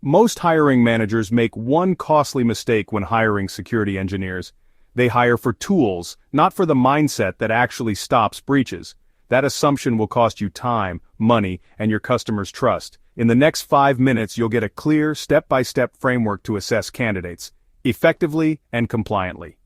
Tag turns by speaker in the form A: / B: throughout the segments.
A: Most hiring managers make one costly mistake when hiring security engineers. They hire for tools, not for the mindset that actually stops breaches. That assumption will cost you time, money, and your customers' trust. In the next 5 minutes, you'll get a clear, step-by-step framework to assess candidates, effectively and compliantly.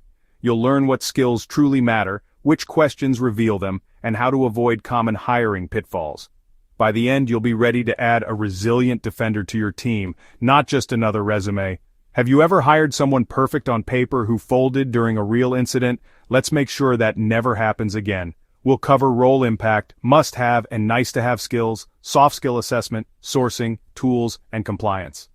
A: You'll learn what skills truly matter, which questions reveal them, and how to avoid common hiring pitfalls. By the end, you'll be ready to add a resilient defender to your team, not just another resume. Have you ever hired someone perfect on paper who folded during a real incident? Let's make sure that never happens again. We'll cover role impact, must-have and nice-to-have skills, soft skill assessment, sourcing, tools, and compliance.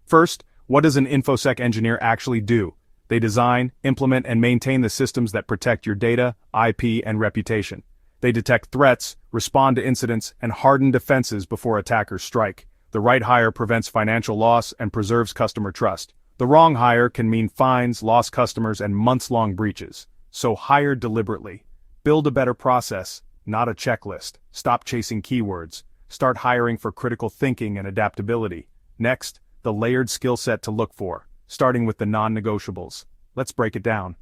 A: First, what does an InfoSec engineer actually do? They design, implement, and maintain the systems that protect your data, IP, and reputation. They detect threats, respond to incidents, and harden defenses before attackers strike. The right hire prevents financial loss and preserves customer trust. The wrong hire can mean fines, lost customers, and months-long breaches. So hire deliberately. Build a better process, not a checklist. Stop chasing keywords. Start hiring for critical thinking and adaptability. Next, the layered skill set to look for, starting with the non-negotiables. Let's break it down.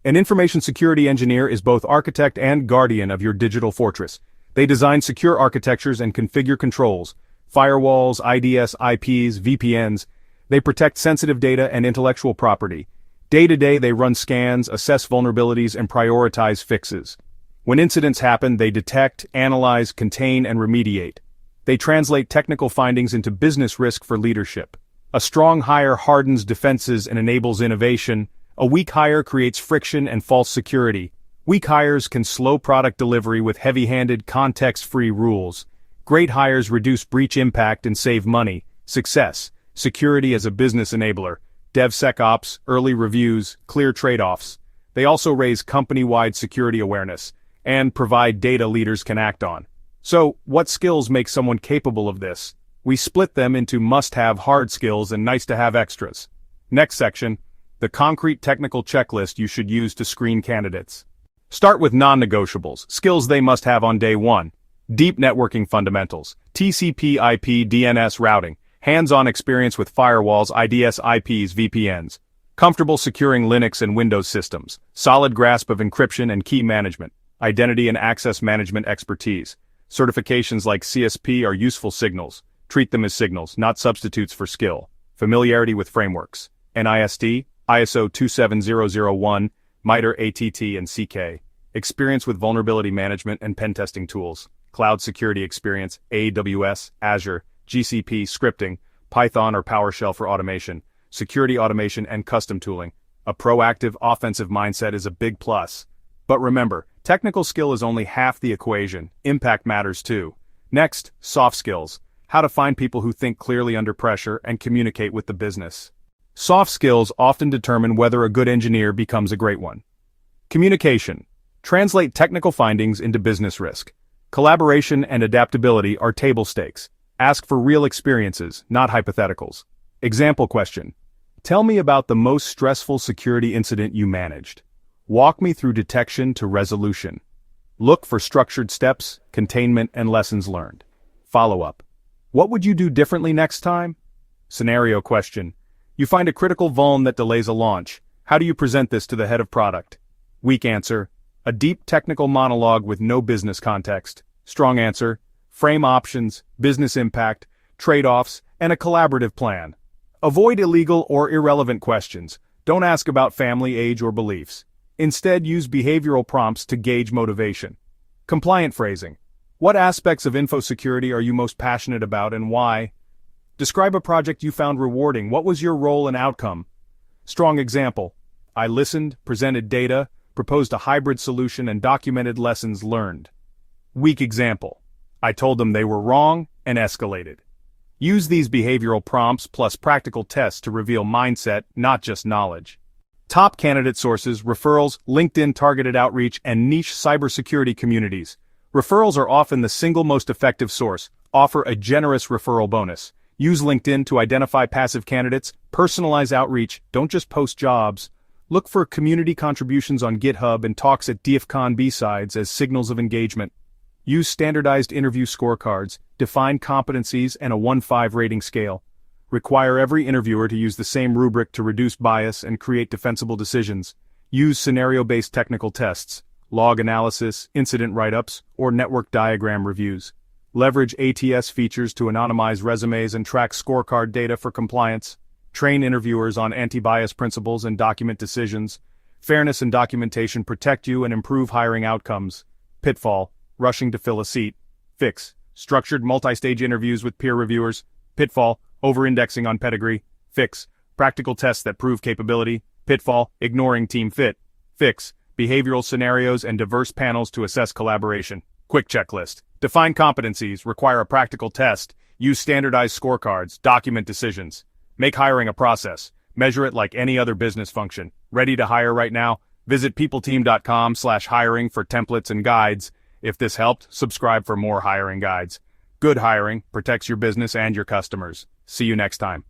A: An information security engineer is both architect and guardian of your digital fortress. They design secure architectures and configure controls, firewalls, IDS, IPs, VPNs. They protect sensitive data and intellectual property. Day to day, they run scans, assess vulnerabilities, and prioritize fixes. When incidents happen, they detect, analyze, contain, and remediate. They translate technical findings into business risk for leadership. A strong hire hardens defenses and enables innovation. A weak hire creates friction and false security. Weak hires can slow product delivery with heavy-handed, context-free rules. Great hires reduce breach impact and save money. Success. Security as a business enabler. DevSecOps, early reviews, clear trade-offs. They also raise company-wide security awareness and provide data leaders can act on. So, what skills make someone capable of this? We split them into must-have hard skills and nice-to-have extras. Next section, the concrete technical checklist you should use to screen candidates. Start with non-negotiables, skills they must have on day one. Deep networking fundamentals, TCP/IP DNS routing, hands-on experience with firewalls, IDS, IPs, VPNs. Comfortable securing Linux and Windows systems, solid grasp of encryption and key management, identity and access management expertise. Certifications like CSP are useful signals. Treat them as signals, not substitutes for skill. Familiarity with frameworks. NIST, ISO 27001, MITRE ATT and CK. Experience with vulnerability management and pen testing tools. Cloud security experience, AWS, Azure, GCP, scripting, Python or PowerShell for automation, security automation and custom tooling. A proactive, offensive mindset is a big plus. But remember, technical skill is only half the equation. Impact matters too. Next, soft skills. How to find people who think clearly under pressure and communicate with the business. Soft skills often determine whether a good engineer becomes a great one. Communication. Translate technical findings into business risk. Collaboration and adaptability are table stakes. Ask for real experiences, not hypotheticals. Example question. Tell me about the most stressful security incident you managed. Walk me through detection to resolution. Look for structured steps, containment, and lessons learned. Follow-up. What would you do differently next time? Scenario question. You find a critical vuln that delays a launch. How do you present this to the head of product? Weak answer. A deep technical monologue with no business context. Strong answer. Frame options, business impact, trade-offs, and a collaborative plan. Avoid illegal or irrelevant questions. Don't ask about family, age, or beliefs. Instead, use behavioral prompts to gauge motivation. Compliant phrasing. What aspects of infosecurity are you most passionate about and why? Describe a project you found rewarding. What was your role and outcome? Strong example. I listened, presented data, proposed a hybrid solution, and documented lessons learned. Weak example. I told them they were wrong and escalated. Use these behavioral prompts plus practical tests to reveal mindset, not just knowledge. Top candidate sources, referrals, LinkedIn targeted outreach, and niche cybersecurity communities. Referrals are often the single most effective source. Offer a generous referral bonus. Use LinkedIn to identify passive candidates, personalize outreach, don't just post jobs. Look for community contributions on GitHub and talks at DFCon B-sides as signals of engagement. Use standardized interview scorecards, define competencies, and a 1-5 rating scale. Require every interviewer to use the same rubric to reduce bias and create defensible decisions. Use scenario-based technical tests, log analysis, incident write-ups, or network diagram reviews. Leverage ATS features to anonymize resumes and track scorecard data for compliance. Train interviewers on anti-bias principles and document decisions. Fairness and documentation protect you and improve hiring outcomes. Pitfall: rushing to fill a seat. Fix: structured multi-stage interviews with peer reviewers. Pitfall: over-indexing on pedigree. Fix: practical tests that prove capability. Pitfall: ignoring team fit. Fix: behavioral scenarios and diverse panels to assess collaboration. Quick checklist: define competencies, require a practical test, use standardized scorecards, document decisions. Make hiring a process. Measure it like any other business function. Ready to hire right now? Visit peopleteam.com/hiring for templates and guides. If this helped, subscribe for more hiring guides. Good hiring protects your business and your customers. See you next time.